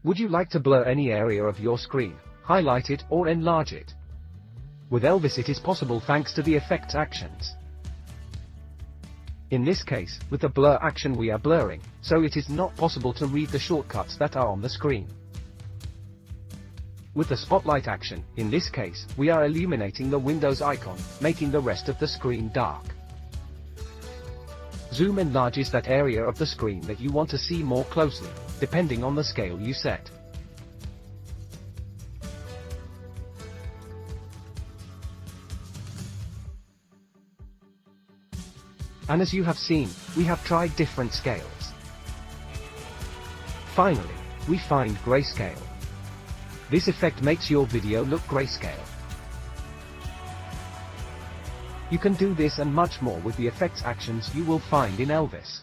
Would you like to blur any area of your screen, highlight it or enlarge it? With LViS it is possible thanks to the effects actions. In this case, with the blur action we are blurring, so it is not possible to read the shortcuts that are on the screen. With the spotlight action, in this case, we are illuminating the Windows icon, making the rest of the screen dark. Zoom enlarges that area of the screen that you want to see more closely, depending on the scale you set. And as you have seen, we have tried different scales. Finally, we find GrayScale. This effect makes your video look grayscale. You can do this and much more with the effects actions you will find in LViS.